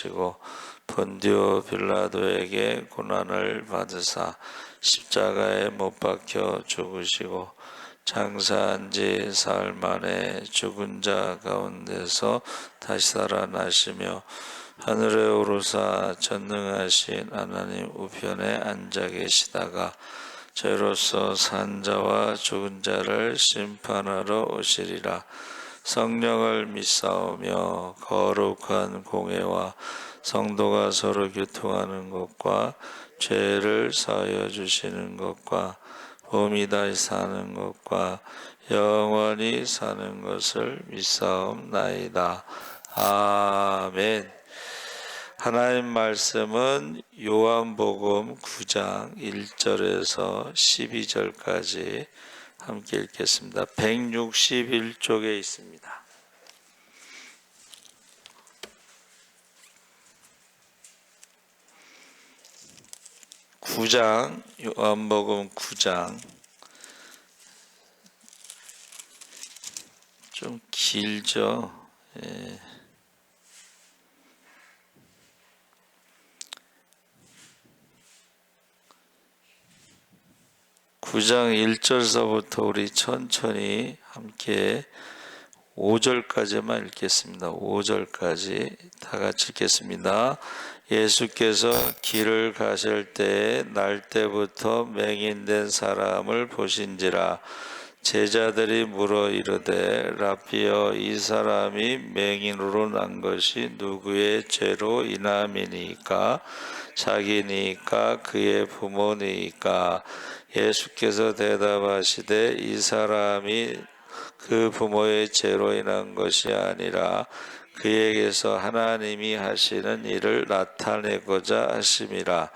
받으시고 본디오 빌라도에게 고난을 받으사 십자가에 못 박혀 죽으시고 장사한 지 사흘 만에 죽은 자 가운데서 다시 살아나시며 하늘에 오르사 전능하신 하나님 우편에 앉아 계시다가 저희로서 산 자와 죽은 자를 심판하러 오시리라. 성령을 믿사오며 거룩한 공회와 성도가 서로 교통하는 것과 죄를 사하여 주시는 것과 몸이 다시 사는 것과 영원히 사는 것을 믿사옵나이다. 아멘. 하나님 말씀은 요한복음 9장 1절에서 12절까지 함께 읽겠습니다. 161쪽에 있습니다. 요한복음 9장 좀 길죠. 예. 9장 1절서부터 우리 천천히 함께 5절까지만 읽겠습니다. 5절까지 다 같이 읽겠습니다. 예수께서 길을 가실 때에 날 때부터 맹인된 사람을 보신지라. 제자들이 물어 이르되 라피여, 이 사람이 맹인으로 난 것이 누구의 죄로 인함이니까? 자기니까 그의 부모니까? 예수께서 대답하시되 이 사람이 그 부모의 죄로 인한 것이 아니라 그에게서 하나님이 하시는 일을 나타내고자 하심이라.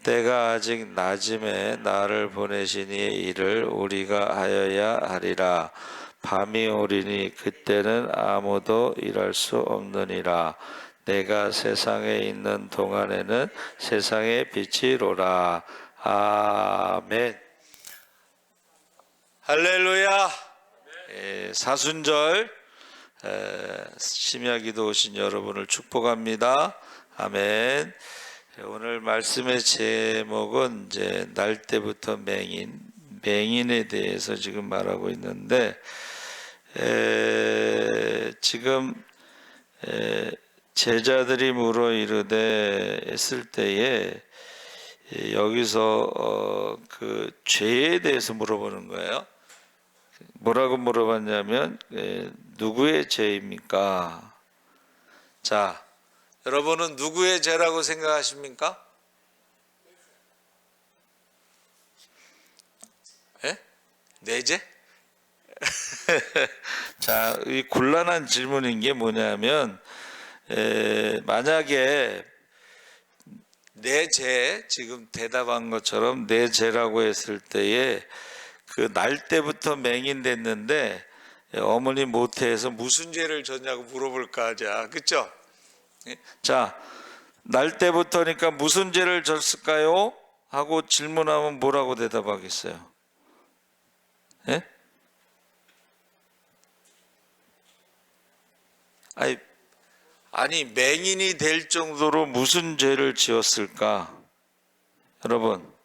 때가 아직 낮음에 나를 보내신 이의 일을 우리가 하여야 하리라. 밤이 오리니 그때는 아무도 일할 수 없느니라. 내가 세상에 있는 동안에는 세상의 빛이로라. 아멘. 할렐루야. 사순절 심야기도 오신 여러분을 축복합니다. 아멘. 오늘 말씀의 제목은 이제 날 때부터 맹인에 대해서 지금 말하고 있는데, 지금 제자들이 물어 이르되 했을 때에 여기서 그 죄에 대해서 물어보는 거예요. 뭐라고 물어봤냐면 누구의 죄입니까? 자, 여러분은 누구의 죄라고 생각하십니까? 예? 내 죄? 자, 이 곤란한 질문인 게 뭐냐면 만약에 내 죄, 지금 대답한 것처럼 내 죄라고 했을 때에 그 날 때부터 맹인 됐는데 어머니 모태에서 무슨 죄를 졌냐고 물어볼까 하자. 그쵸? 자, 날 때부터니까 무슨 죄를 졌을까요? 하고 질문하면 뭐라고 대답하겠어요? 예? 아니 맹인이 될 정도로 무슨 죄를 지었을까? 여러분,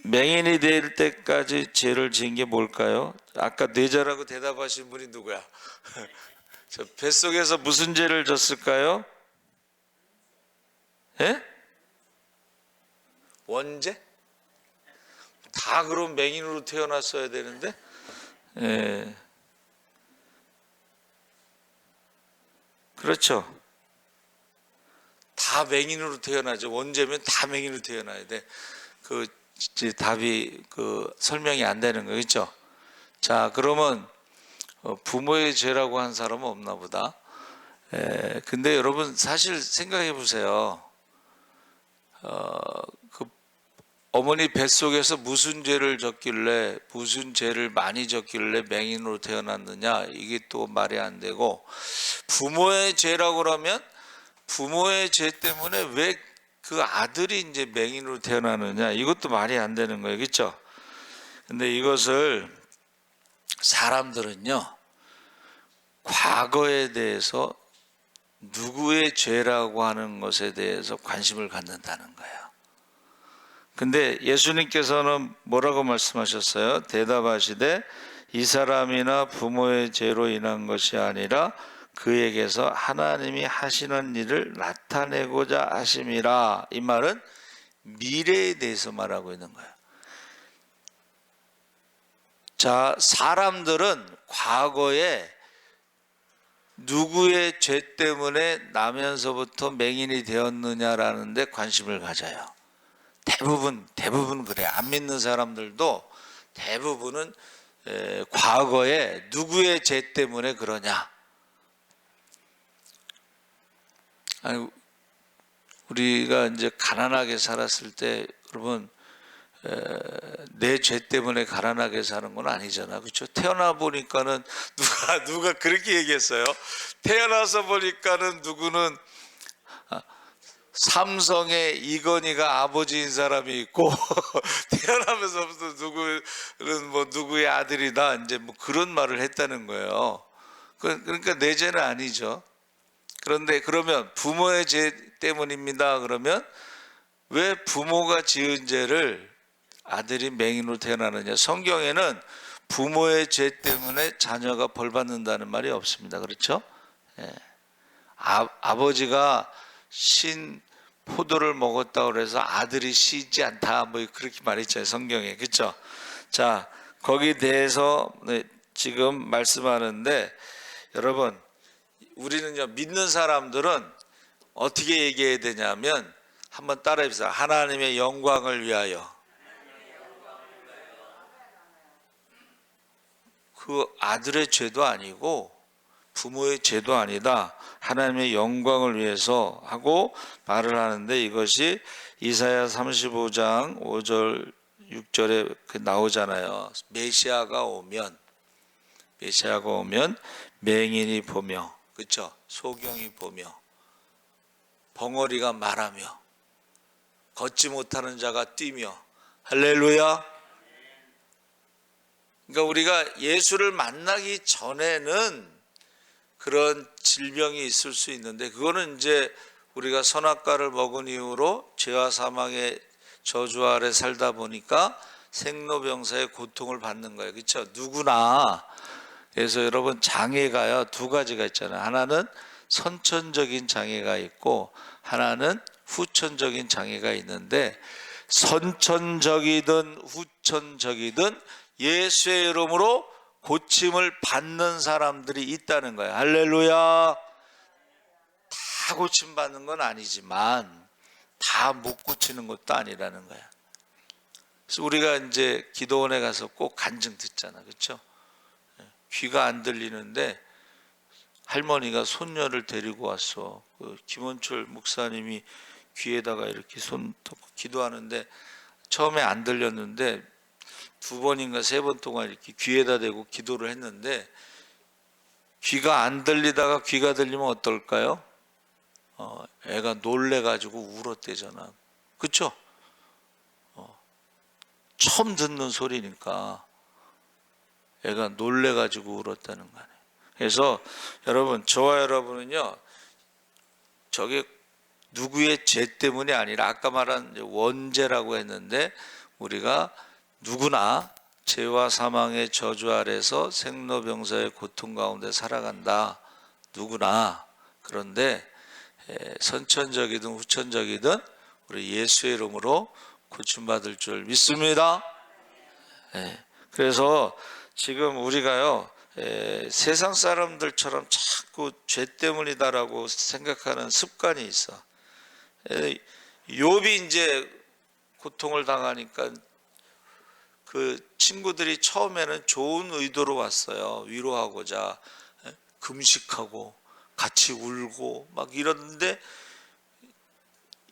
맹인이 될 때까지 죄를 지은 게 뭘까요? 아까 뇌자라고 대답하신 분이 누구야? 저 뱃속에서 무슨 죄를 졌을까요? 예? 원죄? 다 그럼 맹인으로 태어났어야 되는데? 예. 그렇죠. 다 맹인으로 태어나죠. 원죄면 다 맹인으로 태어나야 돼. 그 답이 설명이 안 되는 거 있죠. 자, 그러면 부모의 죄라고 한 사람은 없나 보다. 근데 여러분 사실 생각해 보세요. 그 어머니 뱃속에서 무슨 죄를 졌길래, 무슨 죄를 많이 졌길래 맹인으로 태어났느냐, 이게 또 말이 안 되고, 부모의 죄라고 그러면 부모의 죄 때문에 왜 그 아들이 이제 맹인으로 태어나느냐, 이것도 말이 안 되는 거예요. 그렇죠? 근데 이것을 사람들은요, 과거에 대해서 누구의 죄라고 하는 것에 대해서 관심을 갖는다는 거예요. 근데 예수님께서는 뭐라고 말씀하셨어요? 대답하시되 이 사람이나 부모의 죄로 인한 것이 아니라 그에게서 하나님이 하시는 일을 나타내고자 하심이라. 이 말은 미래에 대해서 말하고 있는 거예요. 자, 사람들은 과거에 누구의 죄 때문에 나면서부터 맹인이 되었느냐라는 데 관심을 가져요. 대부분 그래. 안 믿는 사람들도 대부분은 과거에 누구의 죄 때문에 그러냐. 아니, 우리가 이제 가난하게 살았을 때 여러분 내 죄 때문에 가난하게 사는 건 아니잖아, 그렇죠? 태어나 보니까는 누가 그렇게 얘기했어요. 태어나서 보니까는 누구는 삼성의 이건희가 아버지인 사람이 있고 태어나면서부터 누구는 뭐 누구의 아들이다 이제 뭐 그런 말을 했다는 거예요. 그러니까 내 죄는 아니죠. 그런데 그러면 부모의 죄 때문입니다. 그러면 왜 부모가 지은 죄를 아들이 맹인으로 태어나느냐? 성경에는 부모의 죄 때문에 자녀가 벌 받는다는 말이 없습니다. 그렇죠? 예. 아버지가 신 포도를 먹었다고 그래서 아들이 쉬지 않다 뭐 그렇게 말했잖아요, 성경에. 그렇죠? 자, 거기에 대해서 지금 말씀하는데 여러분, 우리는요, 믿는 사람들은 어떻게 얘기해야 되냐면 한번 따라해 보세요. 하나님의 영광을 위하여. 그 아들의 죄도 아니고 부모의 죄도 아니다. 하나님의 영광을 위해서 하고 말을 하는데 이것이 이사야 35장 5절 6절에 나오잖아요. 메시아가 오면 맹인이 보며, 그렇죠? 소경이 보며, 벙어리가 말하며, 걷지 못하는 자가 뛰며. 할렐루야. 그러니까 우리가 예수를 만나기 전에는 그런 질병이 있을 수 있는데 그거는 이제 우리가 선악과를 먹은 이후로 죄와 사망의 저주 아래 살다 보니까 생로병사의 고통을 받는 거예요. 그렇죠? 누구나. 그래서 여러분, 장애가요 두 가지가 있잖아요. 하나는 선천적인 장애가 있고 하나는 후천적인 장애가 있는데, 선천적이든 후천적이든 예수의 이름으로 고침을 받는 사람들이 있다는 거예요. 할렐루야. 다 고침받는 건 아니지만 다 못 고치는 것도 아니라는 거예요. 그래서 우리가 이제 기도원에 가서 꼭 간증 듣잖아, 그렇죠? 귀가 안 들리는데 할머니가 손녀를 데리고 왔어. 그 김원철 목사님이 귀에다가 이렇게 손 덮고 기도하는데 처음에 안 들렸는데 두 번인가 세 번 동안 이렇게 귀에다 대고 기도를 했는데 귀가 안 들리다가 귀가 들리면 어떨까요? 애가 놀래가지고 울었대잖아. 그쵸? 처음 듣는 소리니까 애가 놀래가지고 울었다는 거 아니에요. 그래서 여러분, 저와 여러분은요, 저게 누구의 죄 때문이 아니라 아까 말한 원죄라고 했는데 우리가 누구나 죄와 사망의 저주 아래서 생로병사의 고통 가운데 살아간다. 누구나. 그런데 선천적이든 후천적이든 우리 예수의 이름으로 고침받을 줄 믿습니다. 그래서 지금 우리가요, 세상 사람들처럼 자꾸 죄 때문이다라고 생각하는 습관이 있어. 욥이 이제 고통을 당하니까 그 친구들이 처음에는 좋은 의도로 왔어요. 위로하고자. 금식하고 같이 울고 막 이러는데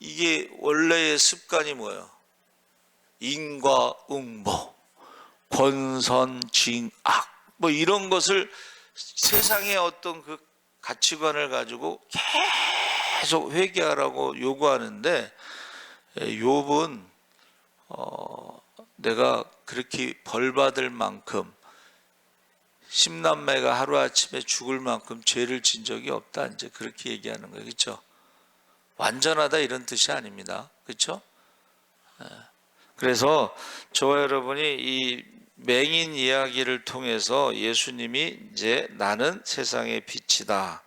이게 원래의 습관이 뭐예요? 인과응보, 권선징악 뭐 이런 것을 세상의 어떤 그 가치관을 가지고 계속 회개하라고 요구하는데, 욥은 내가 그렇게 벌 받을 만큼 10남매가 하루아침에 죽을 만큼 죄를 진 적이 없다. 이제 그렇게 얘기하는 거예요. 그렇죠? 완전하다 이런 뜻이 아닙니다. 그렇죠? 그래서 저와 여러분이 이 맹인 이야기를 통해서 예수님이 이제 나는 세상의 빛이다,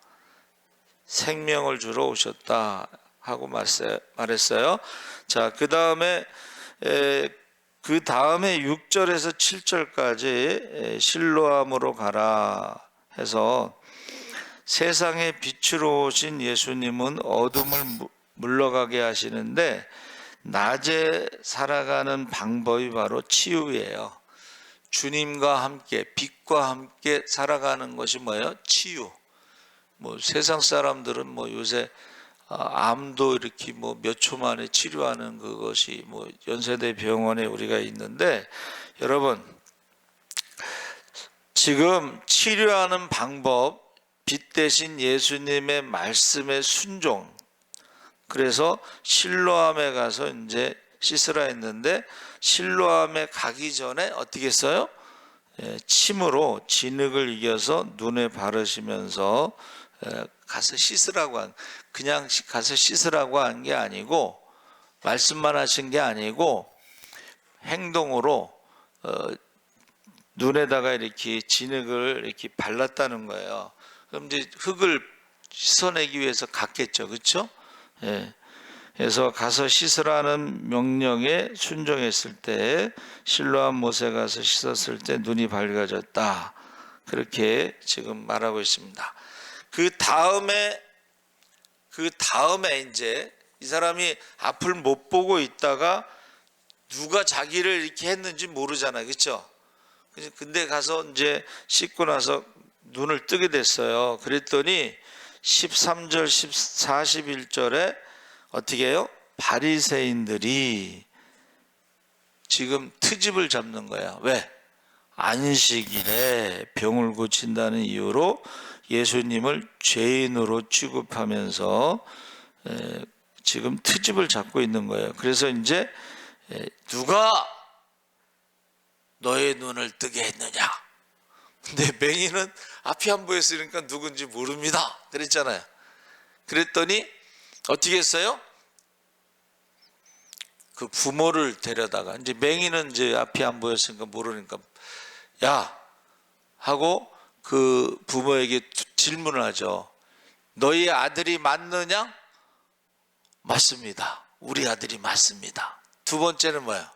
생명을 주러 오셨다 하고 말했어요. 자, 그 다음에 6절에서 7절까지 실로암으로 가라 해서 세상의 빛으로 오신 예수님은 어둠을 물러가게 하시는데 낮에 살아가는 방법이 바로 치유예요. 주님과 함께, 빛과 함께 살아가는 것이 뭐예요? 치유. 뭐 세상 사람들은 뭐 요새 암도 이렇게 뭐 몇 초 만에 치료하는 그것이 뭐 연세대 병원에 우리가 있는데, 여러분 지금 치료하는 방법, 빛 대신 예수님의 말씀에 순종. 그래서 실로암에 가서 이제 씻으라 했는데, 실로암에 가기 전에 어떻게 했어요? 침으로 진흙을 이겨서 눈에 바르시면서 가서 씻으라고 그냥 가서 씻으라고 한 게 아니고, 말씀만 하신 게 아니고 행동으로 눈에다가 이렇게 진흙을 이렇게 발랐다는 거예요. 그럼 이제 흙을 씻어내기 위해서 갔겠죠, 그렇죠? 그래서 가서 씻으라는 명령에 순종했을 때, 실로암 못에 가서 씻었을 때 눈이 밝아졌다. 그렇게 지금 말하고 있습니다. 그 다음에 이제 이 사람이 앞을 못 보고 있다가 누가 자기를 이렇게 했는지 모르잖아요, 그렇죠? 근데 가서 이제 씻고 나서 눈을 뜨게 됐어요. 그랬더니 13절, 41절에 어떻게 해요? 바리새인들이 지금 트집을 잡는 거야. 왜? 안식일에 병을 고친다는 이유로 예수님을 죄인으로 취급하면서 지금 트집을 잡고 있는 거예요. 그래서 이제 누가 너의 눈을 뜨게 했느냐? 근데 맹인은 앞이 안 보였으니까 누군지 모릅니다. 그랬잖아요. 그랬더니 어떻게 했어요? 그 부모를 데려다가, 이제 맹인은 이제 앞이 안 보였으니까 모르니까 야 하고 그 부모에게 질문을 하죠. 너희 아들이 맞느냐? 맞습니다. 우리 아들이 맞습니다. 두 번째는 뭐예요?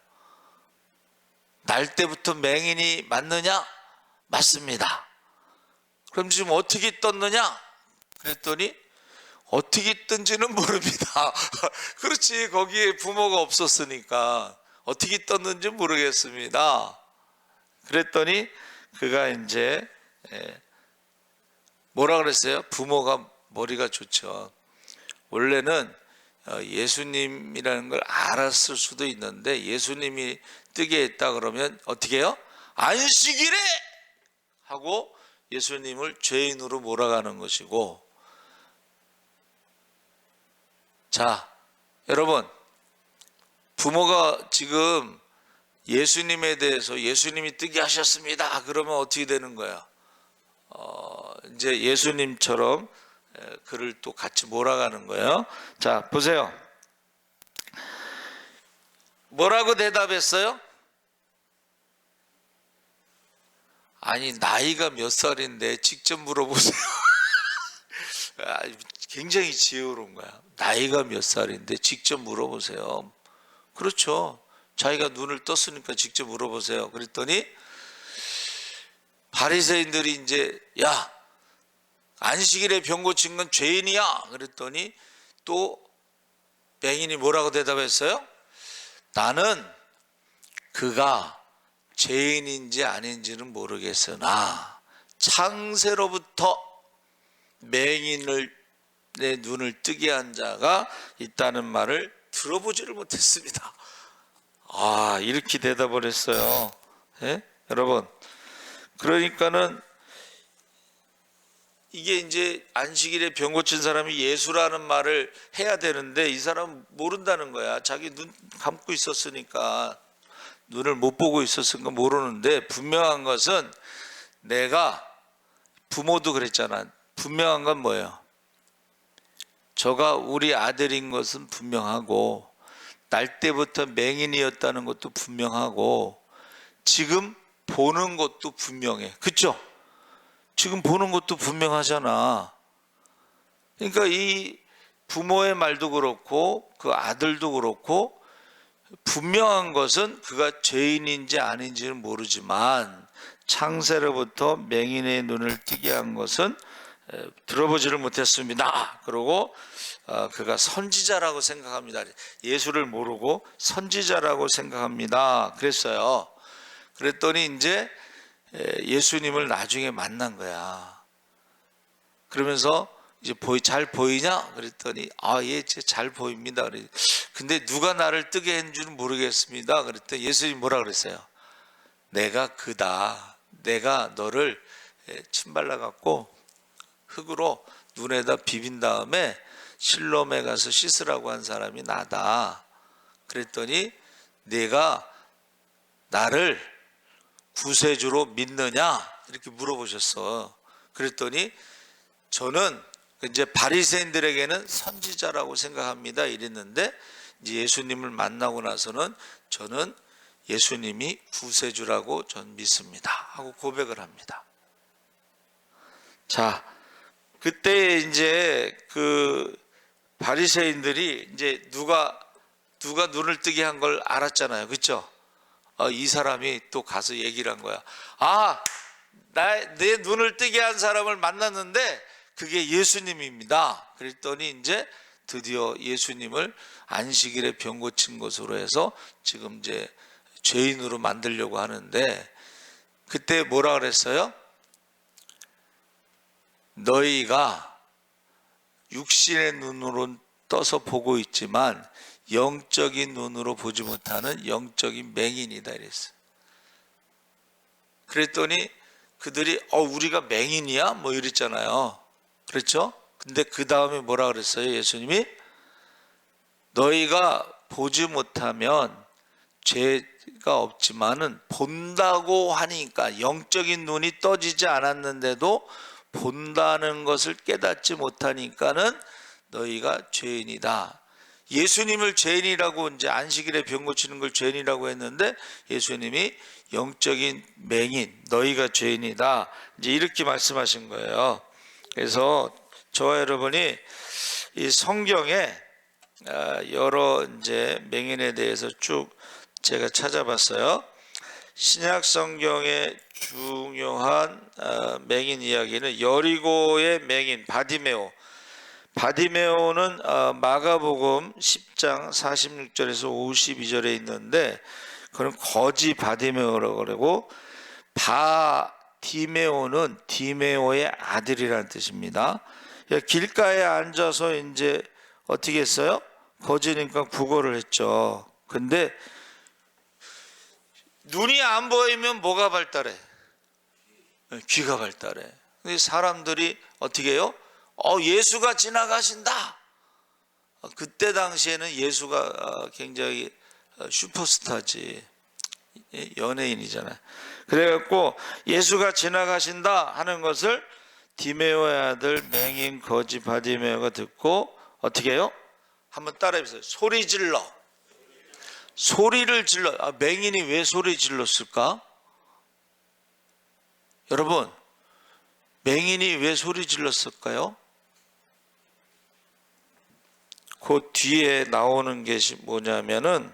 날 때부터 맹인이 맞느냐? 맞습니다. 그럼 지금 어떻게 떴느냐? 그랬더니 어떻게 뜬지는 모릅니다. 그렇지, 거기에 부모가 없었으니까 어떻게 떴는지 모르겠습니다. 그랬더니 그가 이제 뭐라 그랬어요? 부모가 머리가 좋죠. 원래는 예수님이라는 걸 알았을 수도 있는데, 예수님이 뜨게 했다 그러면 어떻게 해요? 안식일에 하고 예수님을 죄인으로 몰아가는 것이고. 자, 여러분, 부모가 지금 예수님에 대해서 예수님이 뜨게 하셨습니다 그러면 어떻게 되는 거야? 이제 예수님처럼 그를 또 같이 몰아가는 거예요. 자, 보세요. 뭐라고 대답했어요? 아니, 나이가 몇 살인데 직접 물어보세요. 굉장히 지혜로운 거야. 나이가 몇 살인데 직접 물어보세요. 그렇죠. 자기가 눈을 떴으니까 직접 물어보세요. 그랬더니 바리새인들이 이제 야, 안식일에 병 고친 건 죄인이야. 그랬더니 또 맹인이 뭐라고 대답했어요? 나는 그가 죄인인지 아닌지는 모르겠으나 창세로부터 맹인을 내 눈을 뜨게 한 자가 있다는 말을 들어보지를 못했습니다. 이렇게 대답을 했어요. 예? 여러분, 그러니까는 이게 이제 안식일에 병 고친 사람이 예수라는 말을 해야 되는데 이 사람 모른다는 거야. 자기 눈 감고 있었으니까, 눈을 못 보고 있었으니까 모르는데, 분명한 것은 내가 부모도 그랬잖아. 분명한 건 뭐예요? 저가 우리 아들인 것은 분명하고 날 때부터 맹인이었다는 것도 분명하고 지금 보는 것도 분명해. 그렇죠? 지금 보는 것도 분명하잖아. 그러니까 이 부모의 말도 그렇고 그 아들도 그렇고 분명한 것은 그가 죄인인지 아닌지는 모르지만 창세로부터 맹인의 눈을 뜨게 한 것은 들어보지를 못했습니다. 그러고 그가 선지자라고 생각합니다. 예수를 모르고 선지자라고 생각합니다. 그랬어요. 그랬더니 이제 예수님을 나중에 만난 거야. 그러면서 이제 잘 보이냐? 그랬더니 예, 잘 보입니다. 근데 누가 나를 뜨게 했는 줄은 모르겠습니다. 그랬더니 예수님이 뭐라 그랬어요? 내가 그다. 내가 너를 침 발라 갖고 흙으로 눈에다 비빈 다음에 실로암에 가서 씻으라고 한 사람이 나다. 그랬더니 내가 나를 구세주로 믿느냐? 이렇게 물어보셨어. 그랬더니 저는 이제 바리새인들에게는 선지자라고 생각합니다. 이랬는데 이제 예수님을 만나고 나서는 저는 예수님이 구세주라고 전 믿습니다. 하고 고백을 합니다. 자, 그때 이제 그 바리새인들이 이제 누가 눈을 뜨게 한 걸 알았잖아요. 그렇죠? 이 사람이 또 가서 얘기를 한 거야. 내 눈을 뜨게 한 사람을 만났는데 그게 예수님입니다. 그랬더니 이제 드디어 예수님을 안식일에 병 고친 것으로 해서 지금 이제 죄인으로 만들려고 하는데 그때 뭐라 그랬어요? 너희가 육신의 눈으로 떠서 보고 있지만 영적인 눈으로 보지 못하는 영적인 맹인이다 이랬어요. 그랬더니 그들이 우리가 맹인이야? 뭐 이랬잖아요. 그렇죠? 근데 그 다음에 뭐라 그랬어요? 예수님이 너희가 보지 못하면 죄가 없지만은 본다고 하니까 영적인 눈이 떠지지 않았는데도 본다는 것을 깨닫지 못하니까는 너희가 죄인이다. 예수님을 죄인이라고 이제 안식일에 병 고치는 걸 죄인이라고 했는데 예수님이 영적인 맹인, 너희가 죄인이다. 이제 이렇게 말씀하신 거예요. 그래서 저와 여러분이 이 성경에 여러 이제 맹인에 대해서 쭉 제가 찾아봤어요. 신약 성경의 중요한 맹인 이야기는 여리고의 맹인 바디메오. 바디메오는 마가복음 10장 46절에서 52절에 있는데 그건 거지 바디메오라고 그러고 바디메오는 디메오의 아들이라는 뜻입니다. 길가에 앉아서 이제 어떻게 했어요? 거지니까 구걸을 했죠. 근데 눈이 안 보이면 뭐가 발달해? 귀가 발달해. 근데 사람들이 어떻게 해요? 예수가 지나가신다. 그때 당시에는 예수가 굉장히 슈퍼스타지. 연예인이잖아요. 그래갖고 예수가 지나가신다 하는 것을 디메오의 아들 맹인 거지 바디메오가 듣고 어떻게 해요? 한번 따라해보세요. 소리 질러. 소리를 질러. 맹인이 왜 소리 질렀을까? 여러분, 맹인이 왜 소리 질렀을까요? 그 뒤에 나오는 것이 뭐냐면은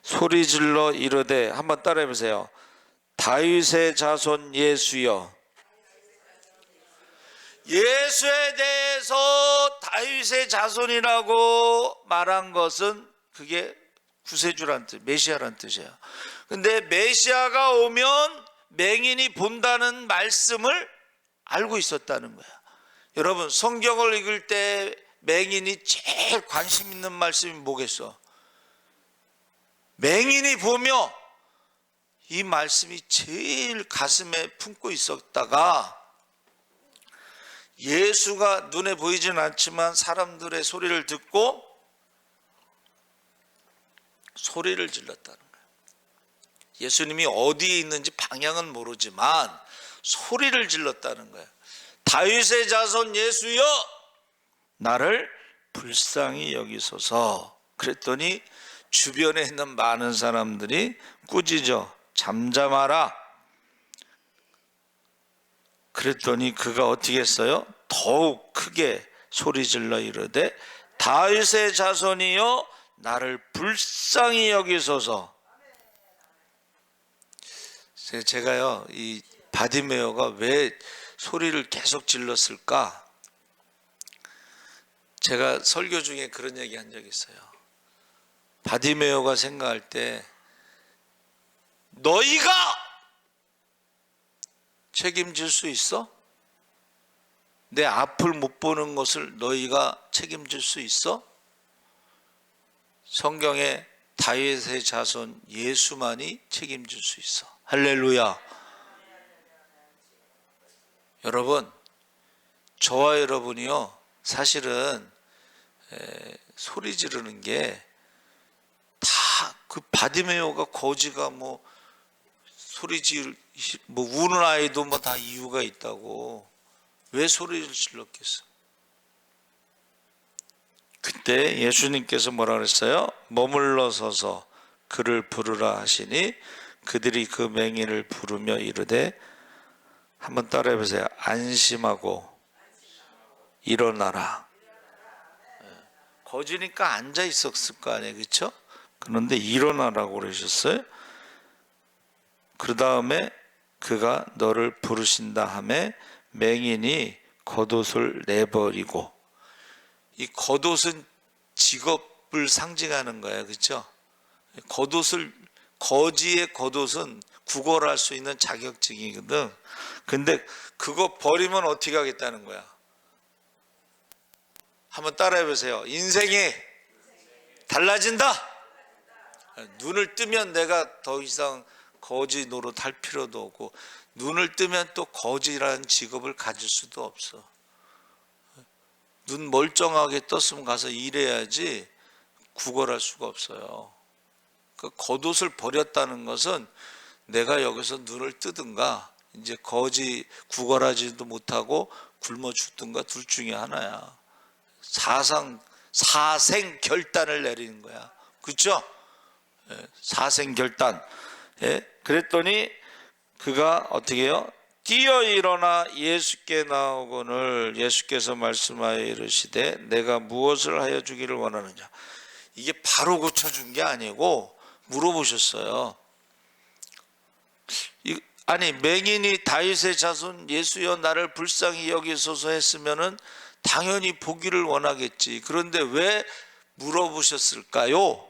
소리 질러 이르되 한번 따라해 보세요. 다윗의 자손 예수여. 예수에 대해서 다윗의 자손이라고 말한 것은 그게 구세주란 뜻, 메시아란 뜻이에요. 근데 메시아가 오면 맹인이 본다는 말씀을 알고 있었다는 거야. 여러분, 성경을 읽을 때 맹인이 제일 관심 있는 말씀이 뭐겠어? 맹인이 보며 이 말씀이 제일 가슴에 품고 있었다가 예수가 눈에 보이지는 않지만 사람들의 소리를 듣고 소리를 질렀다는 거예요. 예수님이 어디에 있는지 방향은 모르지만 소리를 질렀다는 거예요. 다윗의 자손 예수여 나를 불쌍히 여기소서. 그랬더니 주변에 있는 많은 사람들이 꾸짖어 잠잠하라. 그랬더니 그가 어떻게 했어요? 더욱 크게 소리질러 이르되 다윗의 자손이여 나를 불쌍히 여기소서. 제가요, 이 바디메오가 왜 소리를 계속 질렀을까? 제가 설교 중에 그런 얘기 한 적이 있어요. 바디메오가 생각할 때 너희가 책임질 수 있어? 내 앞을 못 보는 것을 너희가 책임질 수 있어? 성경에 다윗의 자손 예수만이 책임질 수 있어. 할렐루야. 여러분, 저와 여러분이요, 사실은 소리 지르는 게 다 그 바디메오가 거지가 뭐 소리 뭐 우는 아이도 뭐 다 이유가 있다고. 왜 소리를 질렀겠어? 그때 예수님께서 뭐라 그랬어요? 머물러 서서 그를 부르라 하시니 그들이 그 맹인을 부르며 이르되, 한번 따라해 보세요. 안심하고 일어나라. 거지니까 앉아 있었을 거 아니에요, 그렇죠? 그런데 일어나라고 그러셨어요. 그 다음에 그가 너를 부르신다 하매 맹인이 겉옷을 내버리고, 이 겉옷은 직업을 상징하는 거예요, 그렇죠? 겉옷을, 거지의 겉옷은 구걸할 수 있는 자격증이거든. 근데 그거 버리면 어떻게 하겠다는 거야? 한번 따라해 보세요. 인생이 달라진다. 눈을 뜨면 내가 더 이상 거지 노릇할 필요도 없고, 눈을 뜨면 또 거지라는 직업을 가질 수도 없어. 눈 멀쩡하게 떴으면 가서 일해야지 구걸할 수가 없어요. 그 겉옷을 버렸다는 것은 내가 여기서 눈을 뜨든가 이제 거지 구걸하지도 못하고 굶어 죽든가 둘 중에 하나야. 사생 결단을 내리는 거야. 그렇죠? 사생 결단. 그랬더니 그가 어떻게 해요? 뛰어 일어나 예수께 나오거늘 예수께서 말씀하여 이르시되 내가 무엇을 하여 주기를 원하느냐. 이게 바로 고쳐준 게 아니고 물어보셨어요. 아니, 맹인이 다윗의 자손 예수여 나를 불쌍히 여기소서 했으면은 당연히 보기를 원하겠지. 그런데 왜 물어보셨을까요?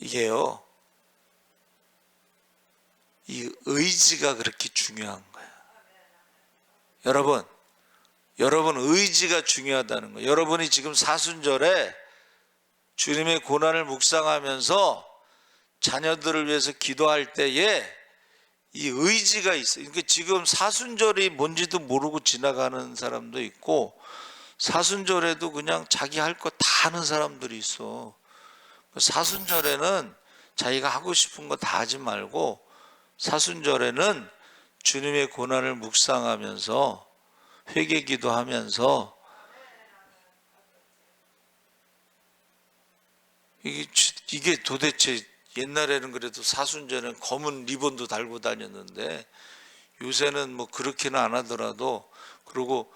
이게요, 이 의지가 그렇게 중요한 거예요. 여러분 의지가 중요하다는 거예요. 여러분이 지금 사순절에 주님의 고난을 묵상하면서 자녀들을 위해서 기도할 때에 이 의지가 있어요. 그러니까 지금 사순절이 뭔지도 모르고 지나가는 사람도 있고, 사순절에도 그냥 자기 할 거 다 하는 사람들이 있어. 사순절에는 자기가 하고 싶은 거 다 하지 말고, 사순절에는 주님의 고난을 묵상하면서 회개 기도하면서, 이게 도대체 옛날에는 그래도 사순절에는 검은 리본도 달고 다녔는데 요새는 뭐 그렇게는 안 하더라도, 그리고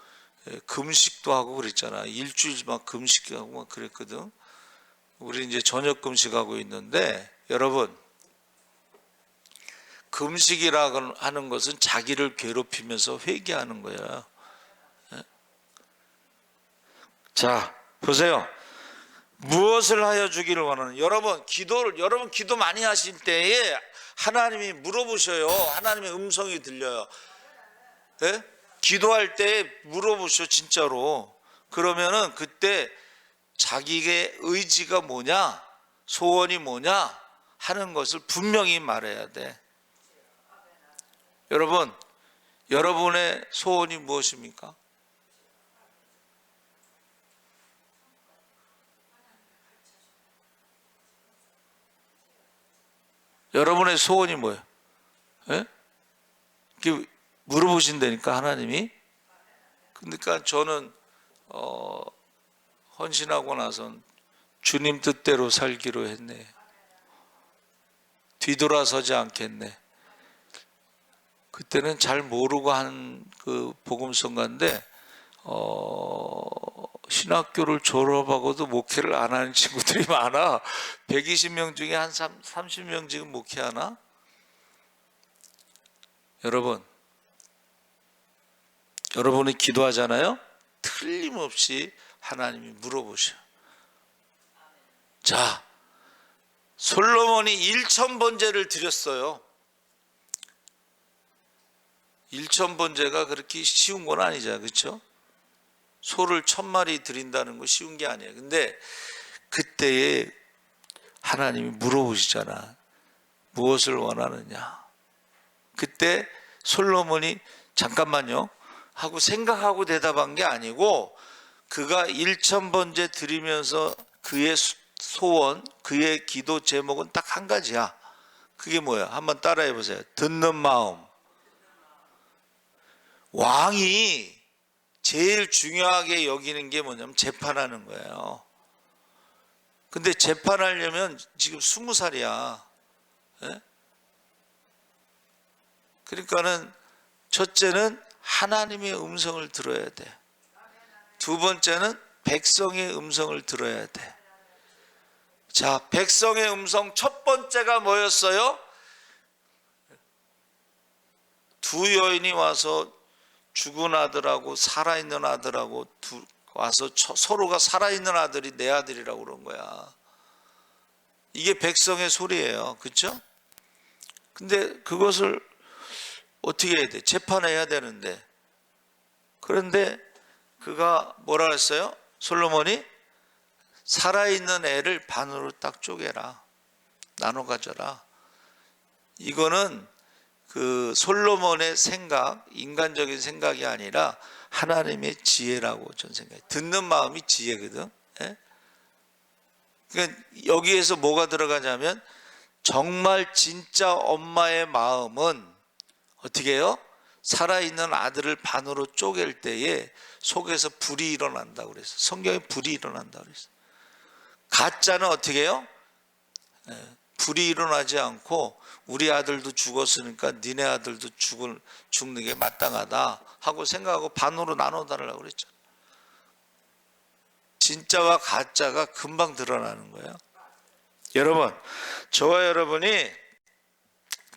금식도 하고 그랬잖아. 일주일 막 금식하고 막 그랬거든. 우리 이제 저녁 금식하고 있는데, 여러분, 금식이라고 하는 것은 자기를 괴롭히면서 회개하는 거야. 자, 보세요. 무엇을 하여 주기를 원하는, 여러분 기도 많이 하실 때에 하나님이 물어보셔요. 하나님의 음성이 들려요. 네? 기도할 때 물어보셔, 진짜로. 그러면은 그때 자기의 의지가 뭐냐, 소원이 뭐냐 하는 것을 분명히 말해야 돼. 여러분, 여러분의 소원이 무엇입니까? 여러분의 소원이 뭐예요? 예? 이렇게 물어보신다니까 하나님이. 그러니까 저는 헌신하고 나선 주님 뜻대로 살기로 했네. 뒤돌아서지 않겠네. 그때는 잘 모르고 한 그 복음성가인데 신학교를 졸업하고도 목회를 안 하는 친구들이 많아. 120명 중에 한 30명 지금 목회하나? 여러분이 기도하잖아요. 틀림없이 하나님이 물어보셔. 자, 솔로몬이 1000번제를 드렸어요. 1000번제가 그렇게 쉬운 건 아니잖아요. 그렇죠? 소를 1000마리 드린다는 거 쉬운 게 아니에요. 근데 그때에 하나님이 물어보시잖아. 무엇을 원하느냐. 그때 솔로몬이 잠깐만요 하고 생각하고 대답한 게 아니고, 그가 1000번제 드리면서 그의 소원, 그의 기도 제목은 딱 한 가지야. 그게 뭐야? 한번 따라해 보세요. 듣는 마음. 왕이 제일 중요하게 여기는 게 뭐냐면 재판하는 거예요. 근데 재판하려면 지금 20살이야. 예? 그러니까는 첫째는 하나님의 음성을 들어야 돼. 두 번째는 백성의 음성을 들어야 돼. 자, 백성의 음성 첫 번째가 뭐였어요? 두 여인이 와서 죽은 아들하고 살아있는 아들하고 와서 서로가 살아있는 아들이 내 아들이라고 그런 거야. 이게 백성의 소리예요. 그렇죠? 근데 그것을 어떻게 해야 돼? 재판해야 되는데. 그런데 그가 뭐라 했어요? 솔로몬이 살아있는 애를 반으로 딱 쪼개라. 나눠 가져라. 이거는 그 솔로몬의 생각, 인간적인 생각이 아니라 하나님의 지혜라고 저는 생각해요. 듣는 마음이 지혜거든. 예? 그러니까 여기에서 뭐가 들어가냐면 정말 진짜 엄마의 마음은 어떻게 해요? 살아있는 아들을 반으로 쪼갤 때에 속에서 불이 일어난다고 그랬어요. 성경에 불이 일어난다고 그랬어요. 가짜는 어떻게 해요? 불이 일어나지 않고 우리 아들도 죽었으니까 니네 아들도 죽는 게 마땅하다 하고 생각하고 반으로 나눠달라고 그랬죠. 진짜와 가짜가 금방 드러나는 거예요. 여러분, 저와 여러분이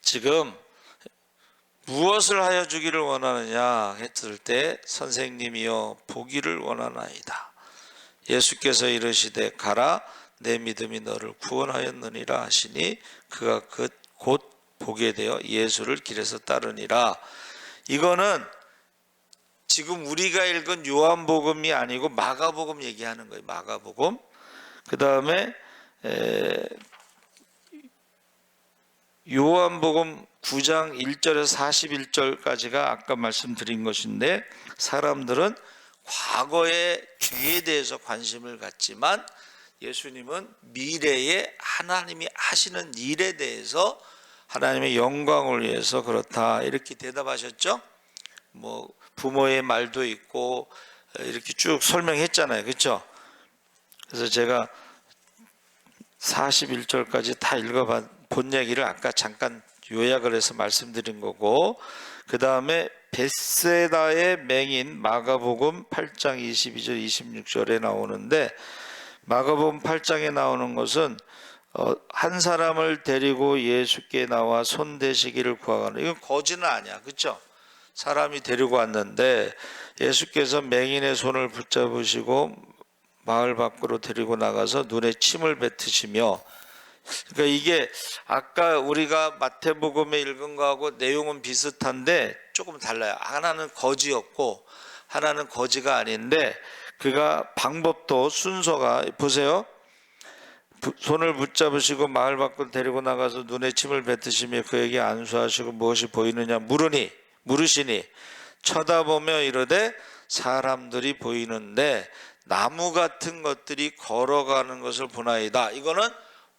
지금 무엇을 하여 주기를 원하느냐 했을 때 선생님이여 보기를 원하나이다. 예수께서 이르시되 가라 내 믿음이 너를 구원하였느니라 하시니 그가 곧 보게 되어 예수를 길에서 따르니라. 이거는 지금 우리가 읽은 요한복음이 아니고 마가복음 얘기하는 거예요. 마가복음. 그 다음에 요한복음 9장 1절에서 41절까지가 아까 말씀드린 것인데, 사람들은 과거의 죄에 대해서 관심을 갖지만 예수님은 미래에 하나님이 하시는 일에 대해서 하나님의 영광을 위해서 그렇다 이렇게 대답하셨죠. 뭐 부모의 말도 있고 이렇게 쭉 설명했잖아요. 그렇죠? 그래서 제가 41절까지 다 본 얘기를 아까 잠깐 요약을 해서 말씀드린 거고, 그 다음에 벳세다의 맹인 마가복음 8장 22절 26절에 나오는데, 마가복음 8장에 나오는 것은 한 사람을 데리고 예수께 나와 손대시기를 구하거나, 이건 거지는 아니야. 그렇죠? 사람이 데리고 왔는데 예수께서 맹인의 손을 붙잡으시고 마을 밖으로 데리고 나가서 눈에 침을 뱉으시며, 그러니까 이게 아까 우리가 마태복음에 읽은 거하고 내용은 비슷한데 조금 달라요. 하나는 거지였고 하나는 거지가 아닌데, 그가 방법도 순서가 보세요. 손을 붙잡으시고 마을 밖으로 데리고 나가서 눈에 침을 뱉으시며 그에게 안수하시고 무엇이 보이느냐 물으시니 쳐다보며 이르되 사람들이 보이는데 나무 같은 것들이 걸어가는 것을 보나이다. 이거는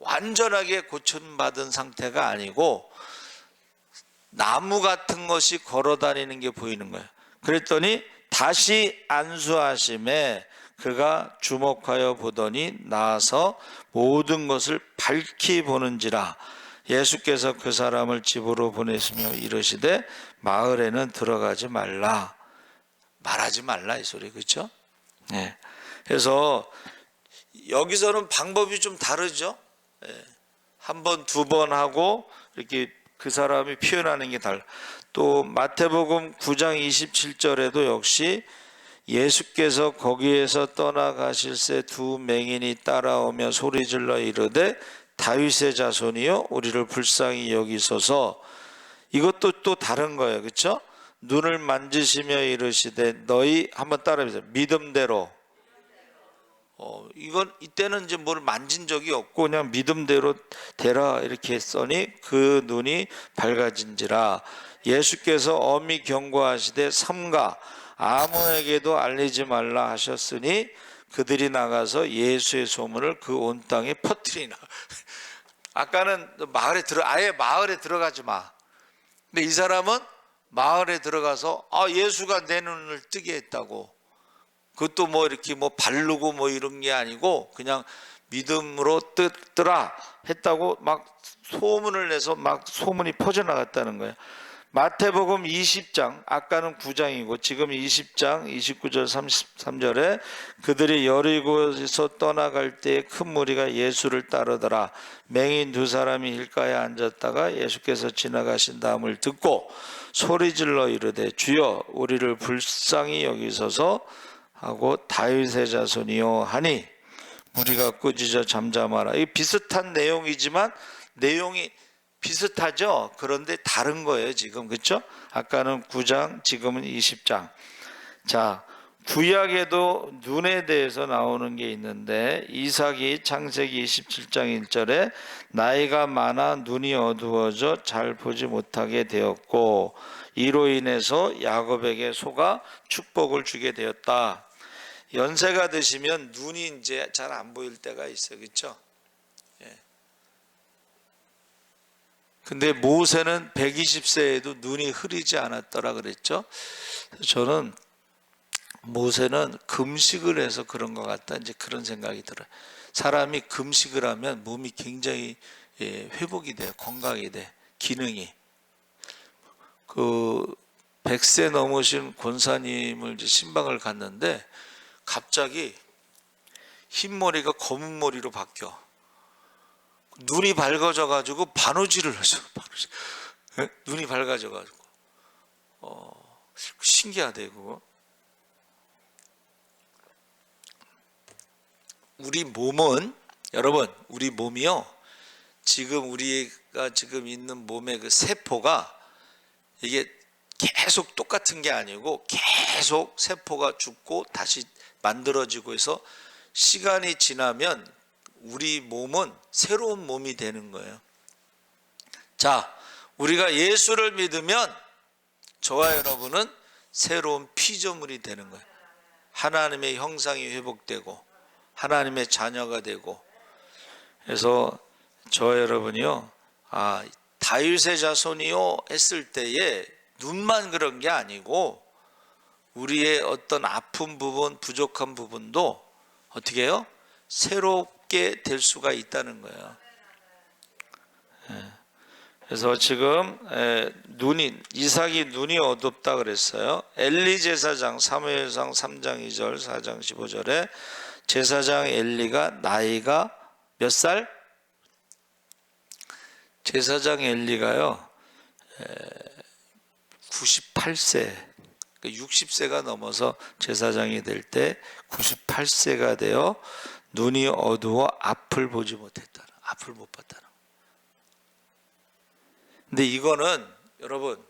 완전하게 고침받은 상태가 아니고 나무 같은 것이 걸어다니는 게 보이는 거예요. 그랬더니 다시 안수하심에 그가 주목하여 보더니 나아서 모든 것을 밝히 보는지라. 예수께서 그 사람을 집으로 보내시며 이르시되 마을에는 들어가지 말라. 말하지 말라 이 소리, 그렇죠? 네. 그래서 여기서는 방법이 좀 다르죠. 한 번, 두 번 하고 이렇게 그 사람이 표현하는 게 달라. 또 마태복음 9장 27절에도 역시 예수께서 거기에서 떠나가실새 두 맹인이 따라오며 소리질러 이르되 다윗의 자손이여 우리를 불쌍히 여기소서. 이것도 또 다른 거예요, 그렇죠? 눈을 만지시며 이르시되 너희, 한번 따라해보세요. 믿음대로. 이건 이때는 이제 뭘 만진 적이 없고 그냥 믿음대로 되라 이렇게 했더니 그 눈이 밝아진지라. 예수께서 엄히 경고하시되 삼가 아무에게도 알리지 말라 하셨으니 그들이 나가서 예수의 소문을 그 온 땅에 퍼뜨리나. 아까는 아예 마을에 들어가지 마. 근데 이 사람은 마을에 들어가서 예수가 내 눈을 뜨게 했다고. 그것도 뭐 이렇게 뭐 바르고 뭐 이런 게 아니고 그냥 믿음으로 뜨더라 했다고 막 소문을 내서 막 소문이 퍼져나갔다는 거예요. 마태복음 20장, 아까는 9장이고 지금 20장 29절 33절에 그들이 여리고에서 떠나갈 때에 큰 무리가 예수를 따르더라. 맹인 두 사람이 길가에 앉았다가 예수께서 지나가신 다음을 듣고 소리질러 이르되 주여 우리를 불쌍히 여기소서 하고 다윗의 자손이요 하니 무리가 꾸짖어 잠잠하라. 이 비슷한 내용이지만 내용이 비슷하죠. 그런데 다른 거예요 지금, 그렇죠? 아까는 9장, 지금은 20장. 자, 구약에도 눈에 대해서 나오는 게 있는데 이삭이 창세기 27장 1절에 나이가 많아 눈이 어두워져 잘 보지 못하게 되었고 이로 인해서 야곱에게 소가 축복을 주게 되었다. 연세가 드시면 눈이 이제 잘 안 보일 때가 있어요, 그렇죠? 근데 모세는 120세에도 눈이 흐리지 않았더라 그랬죠. 저는 모세는 금식을 해서 그런 것 같다, 이제 그런 생각이 들어요. 사람이 금식을 하면 몸이 굉장히 회복이 돼요. 건강이 돼. 기능이. 그 100세 넘으신 권사님을 이제 신방을 갔는데 갑자기 흰머리가 검은 머리로 바뀌어. 눈이 밝아져 가지고 바느질을 했어. 눈이 밝아져 가지고 신기하대 그거. 우리 몸은, 여러분, 우리 몸이요, 지금 우리가 지금 있는 몸의 그 세포가 이게 계속 똑같은 게 아니고 계속 세포가 죽고 다시 만들어지고 해서 시간이 지나면 우리 몸은 새로운 몸이 되는 거예요. 자, 우리가 예수를 믿으면 저와 여러분은 새로운 피조물이 되는 거예요. 하나님의 형상이 회복되고 하나님의 자녀가 되고. 그래서 저와 여러분이요, 다윗의 자손이요 했을 때에 눈만 그런 게 아니고 우리의 어떤 아픈 부분, 부족한 부분도 어떻게 해요? 새롭게 될 수가 있다는 거예요. 그래서 지금 이삭이 눈이 어둡다 그랬어요. 엘리 제사장, 사무엘상 3장 2절 4장 15절에 제사장 엘리가 나이가 몇 살? 제사장 엘리가요 98세, 60세가 넘어서 제사장이 될 때 98세가 되어 눈이 어두워 앞을 보지 못했다. 앞을 못 봤다는. 근데 이거는 여러분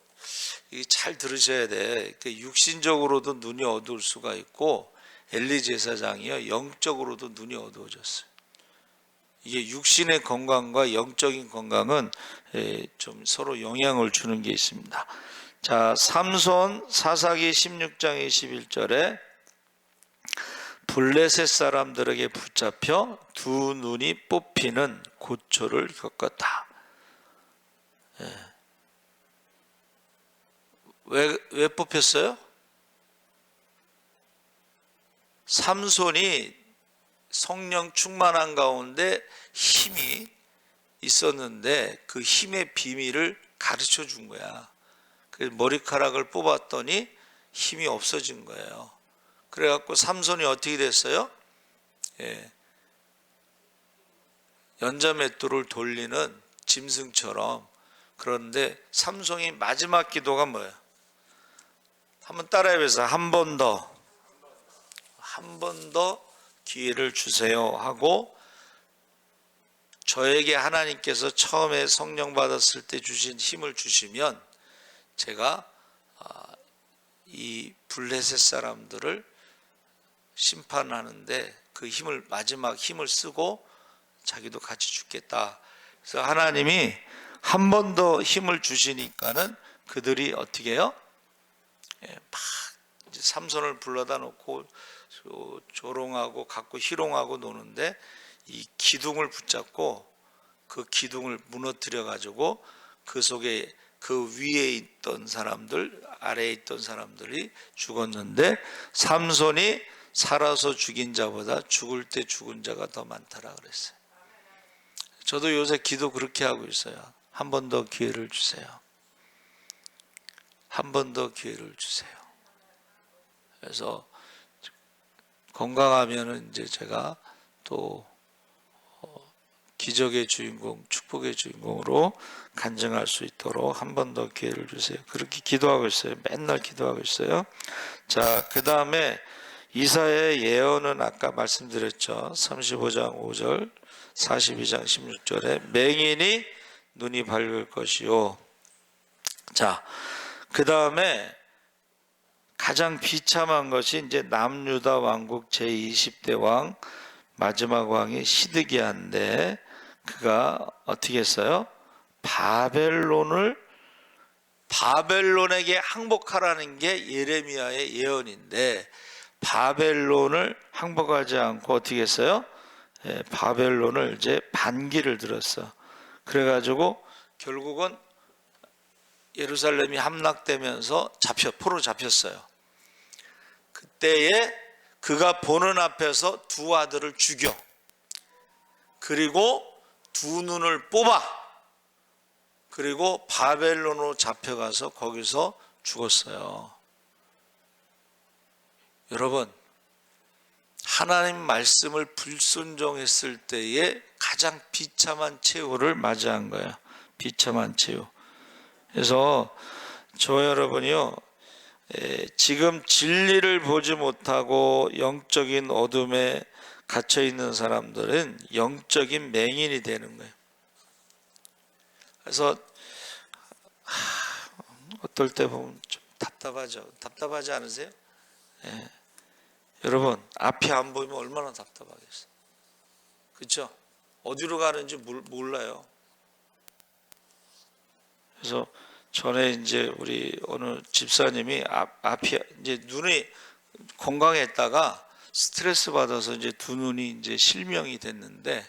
이게 잘 들으셔야 돼. 육신적으로도 눈이 어두울 수가 있고 엘리 제사장이요 영적으로도 눈이 어두워졌어요. 이게 육신의 건강과 영적인 건강은 좀 서로 영향을 주는 게 있습니다. 자, 삼손 사사기 16장 21절에 블레셋 사람들에게 붙잡혀 두 눈이 뽑히는 고초를 겪었다. 왜 뽑혔어요? 삼손이 성령 충만한 가운데 힘이 있었는데 그 힘의 비밀을 가르쳐 준 거야. 그래서 머리카락을 뽑았더니 힘이 없어진 거예요. 그래갖고 삼손이 어떻게 됐어요? 연자맷돌을 돌리는 짐승처럼. 그런데 삼손이 마지막 기도가 뭐예요? 한번 따라해보세요. 한 번 더 기회를 주세요 하고, 저에게 하나님께서 처음에 성령 받았을 때 주신 힘을 주시면 제가 이 블레셋 사람들을 심판하는데 그 힘을, 마지막 힘을 쓰고 자기도 같이 죽겠다. 그래서 하나님이 한 번 더 힘을 주시니까는 그들이 어떻게 해요? 막 이제 삼손을 불러다 놓고 조롱하고 갖고 희롱하고 노는데, 이 기둥을 붙잡고 그 기둥을 무너뜨려 가지고 그 속에 그 위에 있던 사람들, 아래에 있던 사람들이 죽었는데, 삼손이 살아서 죽인 자보다 죽을 때 죽은 자가 더 많다라 그랬어요. 저도 요새 기도 그렇게 하고 있어요. 한 번 더 기회를 주세요. 한 번 더 기회를 주세요. 그래서 건강하면은 이제 제가 또 기적의 주인공, 축복의 주인공으로 간증할 수 있도록 한 번 더 기회를 주세요. 그렇게 기도하고 있어요. 맨날 기도하고 있어요. 자, 그 다음에 이사야의 예언은 아까 말씀드렸죠. 35장 5절, 42장 16절에 맹인이 눈이 밝을 것이요. 자, 그 다음에 가장 비참한 것이 이제 남유다 왕국 제20대 왕, 마지막 왕이 시드기야인데, 그가 어떻게 했어요? 바벨론에게 항복하라는 게 예레미야의 예언인데, 바벨론을 항복하지 않고 어떻게 했어요? 바벨론을 이제 반기를 들었어. 그래가지고 결국은 예루살렘이 함락되면서 포로 잡혔어요. 그때에 그가 보는 앞에서 두 아들을 죽여, 그리고 두 눈을 뽑아, 그리고 바벨론으로 잡혀가서 거기서 죽었어요. 여러분, 하나님 말씀을 불순종했을 때에 가장 비참한 최후를 맞이한 거예요. 비참한 최후. 그래서 저 여러분이요, 지금 진리를 보지 못하고 영적인 어둠에 갇혀 있는 사람들은 영적인 맹인이 되는 거예요. 그래서 어떨 때 보면 좀 답답하죠. 답답하지 않으세요? 여러분, 앞이 안 보이면 얼마나 답답하겠어요. 그렇죠? 어디로 가는지 몰라요. 그래서 전에 이제 우리 어느 집사님이 앞이 이제 눈이 건강했다가 스트레스 받아서 이제 두 눈이 이제 실명이 됐는데,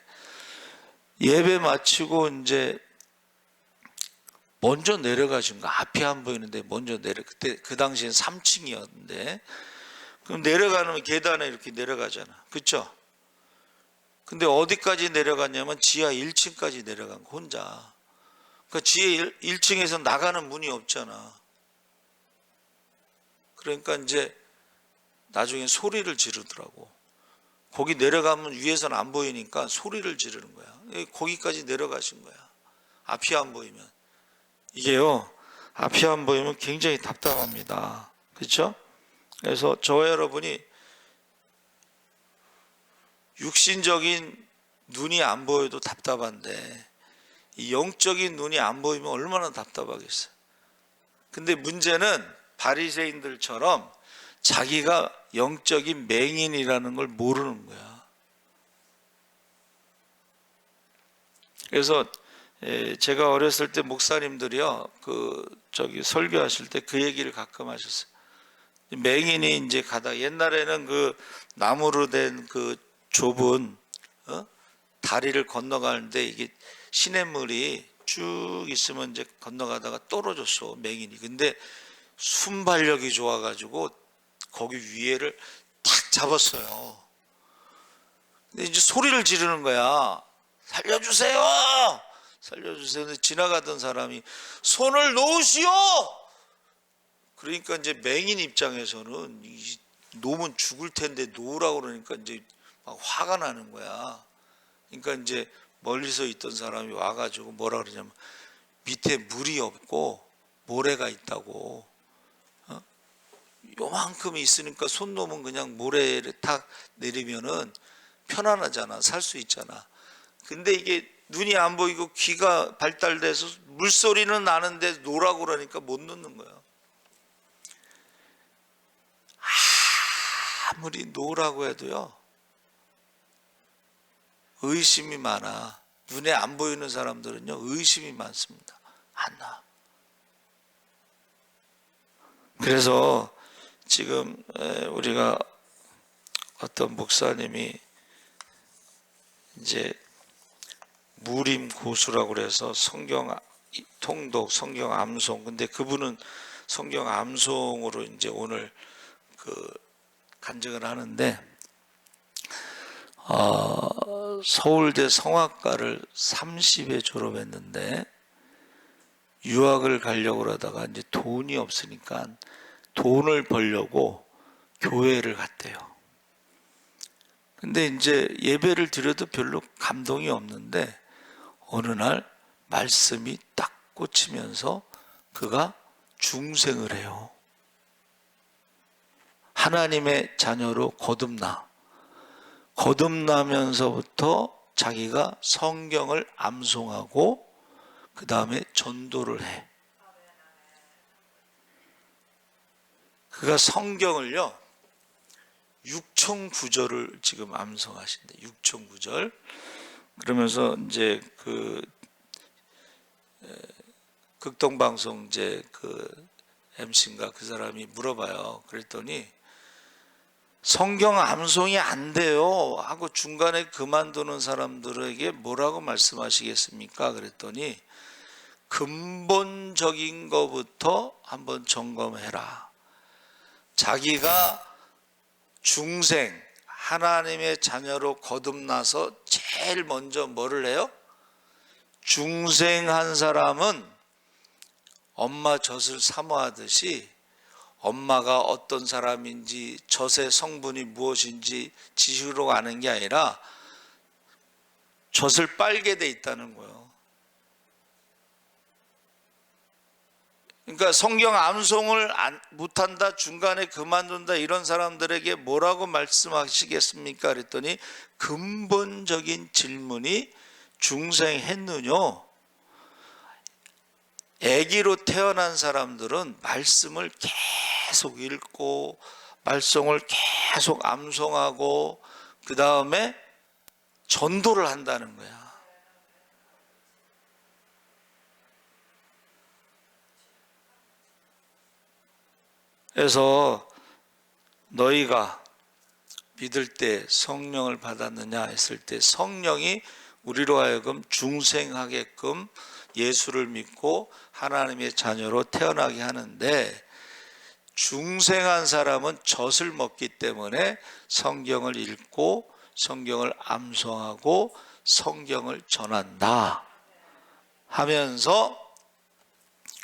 예배 마치고 이제 먼저 내려가신 거, 앞이 안 보이는데 먼저 그때 그 당시엔 3층이었는데, 그럼 내려가는 계단에 이렇게 내려가잖아. 그렇죠? 근데 어디까지 내려갔냐면 지하 1층까지 내려간 거, 혼자. 그 지하 1층에서 나가는 문이 없잖아. 그러니까 이제 나중에 소리를 지르더라고. 거기 내려가면 위에서는 안 보이니까 소리를 지르는 거야. 거기까지 내려가신 거야. 앞이 안 보이면. 이게요, 앞이 안 보이면 굉장히 답답합니다. 그렇죠? 그래서 저 여러분이 육신적인 눈이 안 보여도 답답한데, 이 영적인 눈이 안 보이면 얼마나 답답하겠어요. 근데 문제는 바리새인들처럼 자기가 영적인 맹인이라는 걸 모르는 거야. 그래서 제가 어렸을 때 목사님들이요, 설교하실 때 그 얘기를 가끔 하셨어요. 맹인이 이제 가다 옛날에는 그 나무로 된 그 좁은 다리를 건너가는데 이게 시냇물이 쭉 있으면 이제 건너가다가 떨어졌어 맹인이. 근데 순발력이 좋아가지고 거기 위에를 탁 잡았어요. 근데 이제 소리를 지르는 거야. 살려주세요! 살려주세요. 근데 지나가던 사람이 손을 놓으시오! 그러니까 이제 맹인 입장에서는 놓으면 죽을 텐데 놓으라고 그러니까 이제 막 화가 나는 거야. 그러니까 이제 멀리서 있던 사람이 와가지고 뭐라 그러냐면 밑에 물이 없고 모래가 있다고. 요만큼 있으니까 손 놓으면 그냥 모래를 탁 내리면은 편안하잖아. 살 수 있잖아. 근데 이게 눈이 안 보이고 귀가 발달돼서 물소리는 나는데 놓으라고 그러니까 못 놓는 거야. 아무리 놓으라고 해도요 의심이 많아. 눈에 안 보이는 사람들은요 의심이 많습니다. 안 나. 그래서 지금 우리가 어떤 목사님이 이제 무림 고수라고 그래서 성경 통독, 성경 암송. 근데 그분은 성경 암송으로 이제 오늘 그 간증을 하는데 서울대 성악과를 30에 졸업했는데 유학을 가려고 그러다가 이제 돈이 없으니까 돈을 벌려고 교회를 갔대요. 근데 이제 예배를 드려도 별로 감동이 없는데 어느 날 말씀이 딱 꽂히면서 그가 중생을 해요. 하나님의 자녀로 거듭나면서부터 자기가 성경을 암송하고 그 다음에 전도를 해. 그가 성경을요 6,000구절을 지금 암송하신대. 6,000구절. 그러면서 이제 그 극동방송 이제 그 MC인가 그 사람이 물어봐요. 그랬더니 성경 암송이 안 돼요 하고 중간에 그만두는 사람들에게 뭐라고 말씀하시겠습니까? 그랬더니 근본적인 것부터 한번 점검해라. 자기가 중생 하나님의 자녀로 거듭나서 제일 먼저 뭐를 해요? 중생한 사람은 엄마 젖을 사모하듯이 엄마가 어떤 사람인지 젖의 성분이 무엇인지 지식으로 아는 게 아니라 젖을 빨게 돼 있다는 거예요. 그러니까 성경 암송을 못한다, 중간에 그만둔다 이런 사람들에게 뭐라고 말씀하시겠습니까? 그랬더니 근본적인 질문이 중생했느뇨? 아기로 태어난 사람들은 말씀을 계속 읽고 말씀을 계속 암송하고 그 다음에 전도를 한다는 거야. 그래서 너희가 믿을 때 성령을 받았느냐 했을 때 성령이 우리로 하여금 중생하게끔 예수를 믿고 하나님의 자녀로 태어나게 하는데 중생한 사람은 젖을 먹기 때문에 성경을 읽고 성경을 암송하고 성경을 전한다 하면서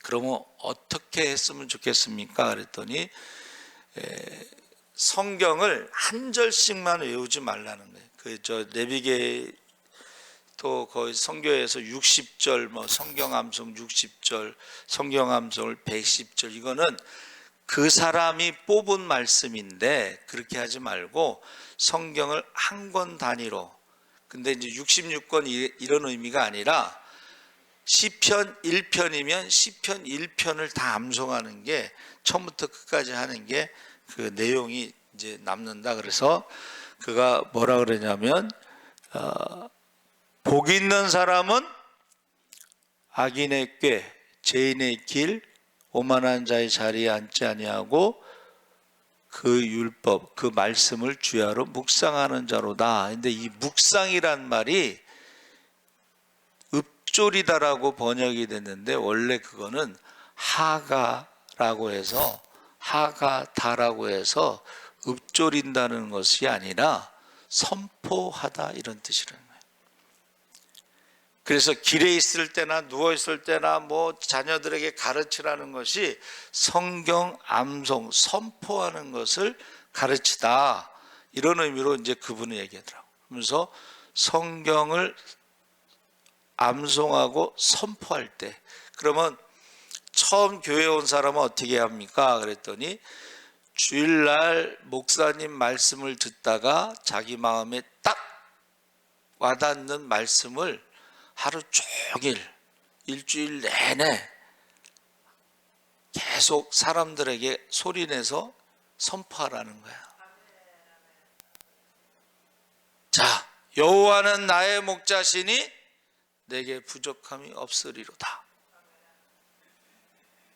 그러면 어떻게 했으면 좋겠습니까? 그랬더니 성경을 한 절씩만 외우지 말라는 거예요. 저 레위기 또 거의 성교에서 60절 뭐 성경 암송 60절 성경 암송을 110절 이거는 그 사람이 뽑은 말씀인데 그렇게 하지 말고 성경을 한 권 단위로. 근데 이제 66권 이런 의미가 아니라 시편 1편이면 시편 1편을 다 암송하는 게 처음부터 끝까지 하는 게 그 내용이 이제 남는다. 그래서 그가 뭐라 그러냐면 복 있는 사람은 악인의 꾀 죄인의 길 오만한 자의 자리에 앉지 아니하고 그 율법, 그 말씀을 주야로 묵상하는 자로다. 근데 이 묵상이란 말이 읊조리다라고 번역이 됐는데 원래 그거는 하가라고 해서 하가다라고 해서 읊조린다는 것이 아니라 선포하다 이런 뜻이라는 거예요. 그래서 길에 있을 때나 누워 있을 때나 뭐 자녀들에게 가르치라는 것이 성경 암송 선포하는 것을 가르치다 이런 의미로 이제 그분은 얘기하더라고요. 그러면서 성경을 암송하고 선포할 때 그러면 처음 교회 온 사람은 어떻게 합니까? 그랬더니 주일날 목사님 말씀을 듣다가 자기 마음에 딱 와닿는 말씀을 하루 종일 일주일 내내 계속 사람들에게 소리내서 선포하라는 거야. 자, 여호와는 나의 목자시니 내게 부족함이 없으리로다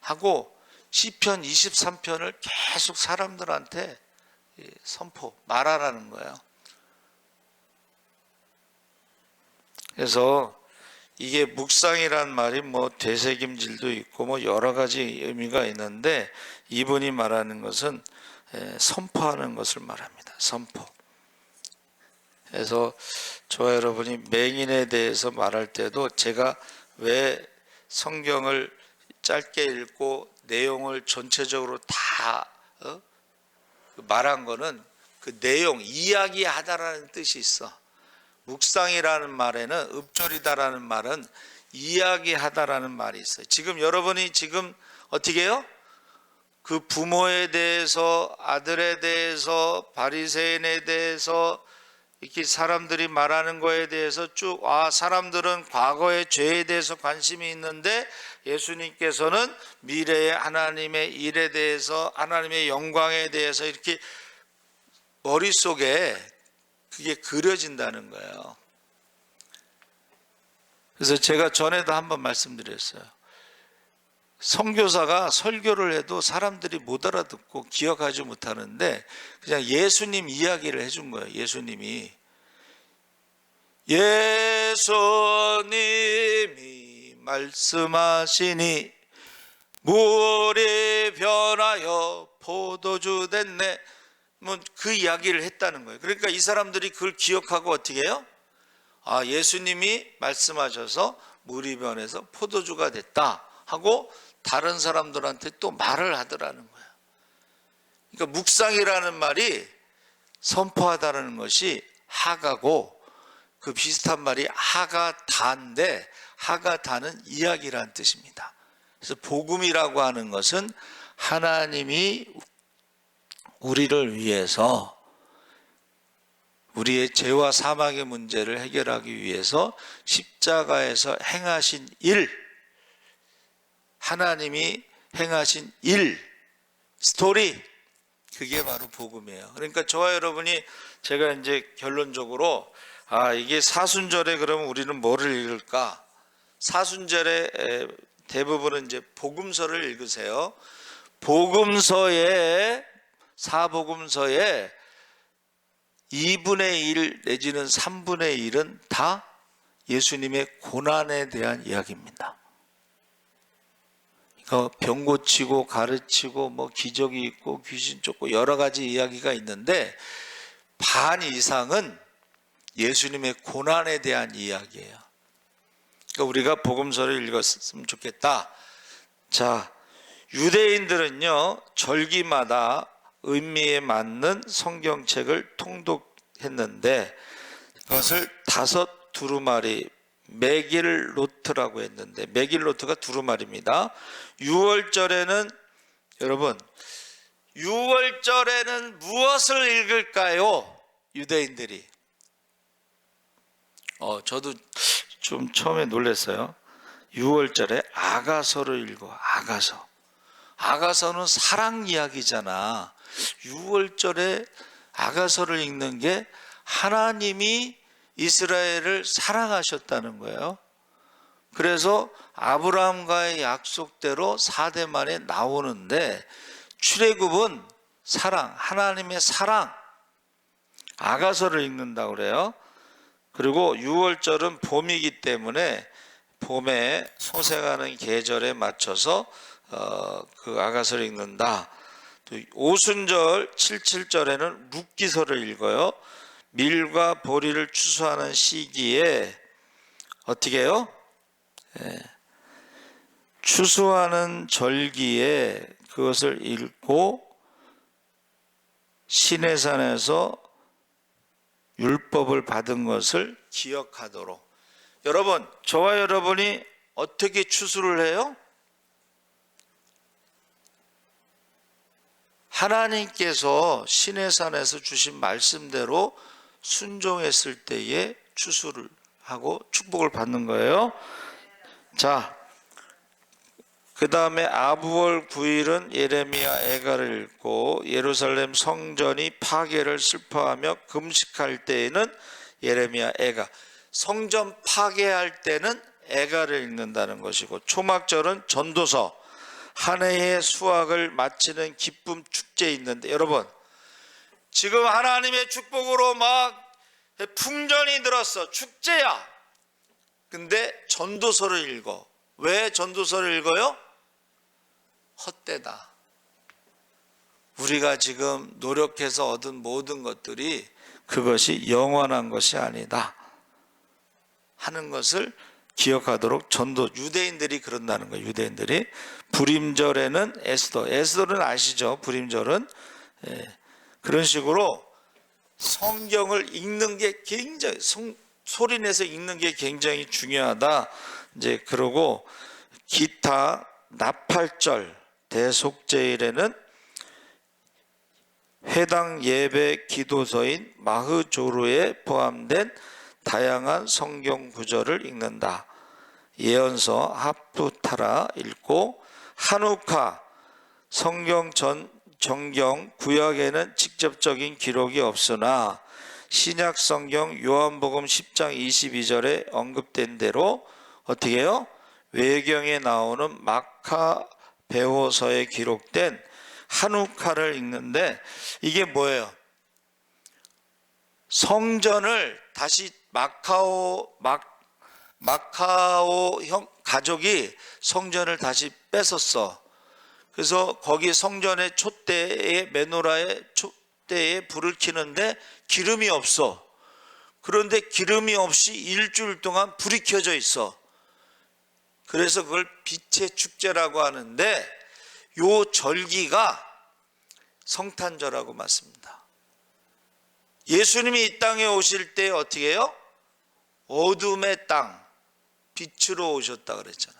하고 시편 23편을 계속 사람들한테 선포 말하라는 거예요. 그래서 이게 묵상이란 말이 뭐 되새김질도 있고 뭐 여러 가지 의미가 있는데 이분이 말하는 것은 선포하는 것을 말합니다. 선포. 그래서 저와 여러분이 맹인에 대해서 말할 때도 제가 왜 성경을 짧게 읽고 내용을 전체적으로 다 말한 거는 그 내용, 이야기하다라는 뜻이 있어. 묵상이라는 말에는 읊조리다라는 말은 이야기하다라는 말이 있어요. 지금 여러분이 지금 어떻게 해요? 그 부모에 대해서, 아들에 대해서, 바리새인에 대해서 이렇게 사람들이 말하는 거에 대해서 쭉 사람들은 과거의 죄에 대해서 관심이 있는데 예수님께서는 미래의 하나님의 일에 대해서 하나님의 영광에 대해서 이렇게 머릿속에 그게 그려진다는 거예요. 그래서 제가 전에도 한번 말씀드렸어요. 선교사가 설교를 해도 사람들이 못 알아듣고 기억하지 못하는데 그냥 예수님 이야기를 해준 거예요. 예수님이 말씀하시니 물이 변하여 포도주 됐네. 뭐 그 이야기를 했다는 거예요. 그러니까 이 사람들이 그걸 기억하고 어떻게 해요? 예수님이 말씀하셔서 물이 변해서 포도주가 됐다 하고 다른 사람들한테 또 말을 하더라는 거예요. 그러니까 묵상이라는 말이 선포하다라는 것이 하가고 그 비슷한 말이 하가다인데 하가다는 이야기라는 뜻입니다. 그래서 복음이라고 하는 것은 하나님이 우리를 위해서 우리의 죄와 사망의 문제를 해결하기 위해서 십자가에서 행하신 일, 하나님이 행하신 일, 스토리, 그게 바로 복음이에요. 그러니까 저와 여러분이 제가 이제 결론적으로 이게 사순절에 그러면 우리는 뭐를 읽을까? 사순절에 대부분은 이제 복음서를 읽으세요. 복음서에 사복음서에 2분의 1 내지는 3분의 1은 다 예수님의 고난에 대한 이야기입니다. 병 고치고 가르치고 뭐 기적이 있고 귀신 쫓고 여러 가지 이야기가 있는데 반 이상은 예수님의 고난에 대한 이야기예요. 그러니까 우리가 복음서를 읽었으면 좋겠다. 자, 유대인들은요 절기마다 의미에 맞는 성경책을 통독했는데 그것을 5 두루마리 메길로트라고 했는데 메길로트가 두루마리입니다. 6월절에는 여러분 6월절에는 무엇을 읽을까요? 유대인들이 저도 좀 처음에 놀랐어요. 6월절에 아가서를 읽어. 아가서는 사랑 이야기잖아. 6월절에 아가서를 읽는 게 하나님이 이스라엘을 사랑하셨다는 거예요. 그래서 아브라함과의 약속대로 4대 만에 나오는데 출애굽은 사랑, 하나님의 사랑, 아가서를 읽는다고 그래요. 그리고 6월절은 봄이기 때문에 봄에 소생하는 계절에 맞춰서 그 아가서를 읽는다. 또 오순절 77절에는 룻기서를 읽어요. 밀과 보리를 추수하는 시기에 어떻게 해요? 추수하는 절기에 그것을 읽고 시내산에서 율법을 받은 것을 기억하도록. 여러분, 저와 여러분이 어떻게 추수를 해요? 하나님께서 시내산에서 주신 말씀대로 순종했을 때에 추수를 하고 축복을 받는 거예요. 자, 그 다음에 아부월 9일은 예레미야 애가를 읽고 예루살렘 성전이 파괴를 슬퍼하며 금식할 때에는 예레미야 애가, 성전 파괴할 때는 애가를 읽는다는 것이고, 초막절은 전도서, 한 해의 수확을 마치는 기쁨 축제에 있는데, 여러분 지금 하나님의 축복으로 막 풍전이 들었어, 축제야. 근데 전도서를 읽어. 왜 전도서를 읽어요? 헛되다. 우리가 지금 노력해서 얻은 모든 것들이 그것이 영원한 것이 아니다 하는 것을 기억하도록 전도, 유대인들이 그런다는 거예요. 유대인들이 불임절에는 에스더는 아시죠? 불임절은 그런 식으로 성경을 읽는 게 굉장히 소리내서 읽는 게 굉장히 중요하다. 이제 그러고 기타 나팔절 대속제일에는 회당 예배 기도서인 마흐조르에 포함된 다양한 성경 구절을 읽는다. 예언서 하프타라 읽고, 한우카 성경 정경 구약에는 직접적인 기록이 없으나 신약 성경 요한복음 10장 22절에 언급된 대로 어떻게 해요? 외경에 나오는 마카베오서에 기록된 한우카를 읽는데, 이게 뭐예요? 성전을 다시 마카오 형 가족이 성전을 다시 뺏었어. 그래서 거기 성전의 촛대에, 메노라의 촛대에 불을 켜는데 기름이 없어. 그런데 기름이 없이 일주일 동안 불이 켜져 있어. 그래서 그걸 빛의 축제라고 하는데, 요 절기가 성탄절하고 맞습니다. 예수님이 이 땅에 오실 때 어떻게 해요? 어둠의 땅, 빛으로 오셨다 그랬잖아.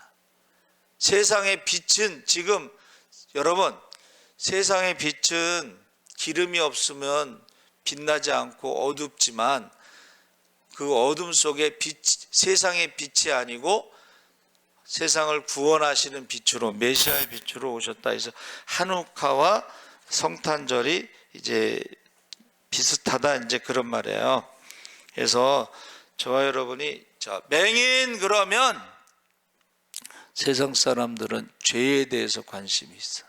세상의 빛은 지금, 여러분, 세상의 빛은 기름이 없으면 빛나지 않고 어둡지만, 그 어둠 속에 세상의 빛이 아니고 세상을 구원하시는 빛으로, 메시아의 빛으로 오셨다 해서 한우카와 성탄절이 이제 비슷하다, 이제 그런 말이에요. 그래서 저와 여러분이, 자, 맹인 그러면 세상 사람들은 죄에 대해서 관심이 있어.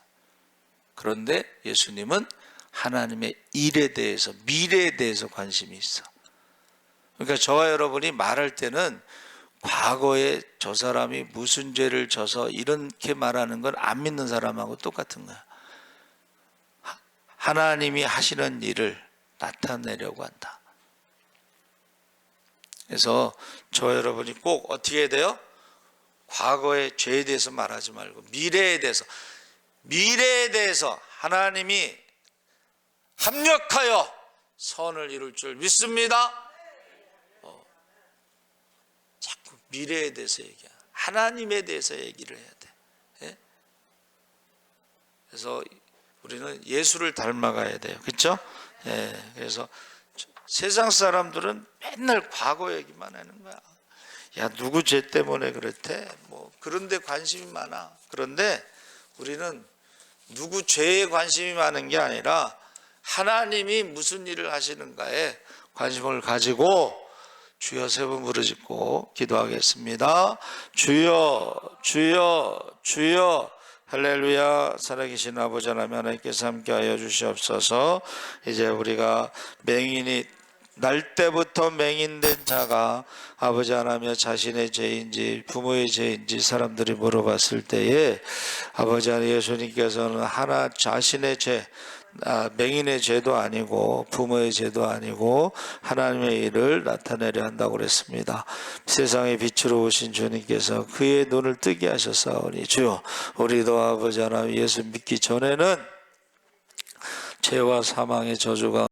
그런데 예수님은 하나님의 일에 대해서, 미래에 대해서 관심이 있어. 그러니까 저와 여러분이 말할 때는 과거에 저 사람이 무슨 죄를 져서 이렇게 말하는 건 안 믿는 사람하고 똑같은 거야. 하나님이 하시는 일을 나타내려고 한다. 그래서 저 여러분이 꼭 어떻게 해야 돼요? 과거의 죄에 대해서 말하지 말고 미래에 대해서 하나님이 합력하여 선을 이룰 줄 믿습니다. 자꾸 미래에 대해서 얘기해. 하나님에 대해서 얘기를 해야 돼. 예? 그래서 우리는 예수를 닮아가야 돼요. 그렇죠? 예. 그래서 세상 사람들은 맨날 과거 얘기만 하는 거야. 야, 누구 죄 때문에 그랬대? 뭐 그런 데 관심이 많아. 그런데 우리는 누구 죄에 관심이 많은 게 아니라 하나님이 무슨 일을 하시는가에 관심을 가지고 주여 세 번 부르짖고 기도하겠습니다. 주여, 주여, 주여, 할렐루야. 살아계신 아버지 하나님, 하나님께서 함께하여 주시옵소서. 이제 우리가 맹인이 날 때부터 맹인된 자가 아버지 하나님 자신의 죄인지 부모의 죄인지 사람들이 물어봤을 때에 아버지 하나님 예수님께서는 하나 자신의 죄, 맹인의 죄도 아니고 부모의 죄도 아니고 하나님의 일을 나타내려 한다고 그랬습니다. 세상의 빛으로 오신 주님께서 그의 눈을 뜨게 하셨사오니 주여, 우리도 아버지 하나님 예수 믿기 전에는 죄와 사망의 저주가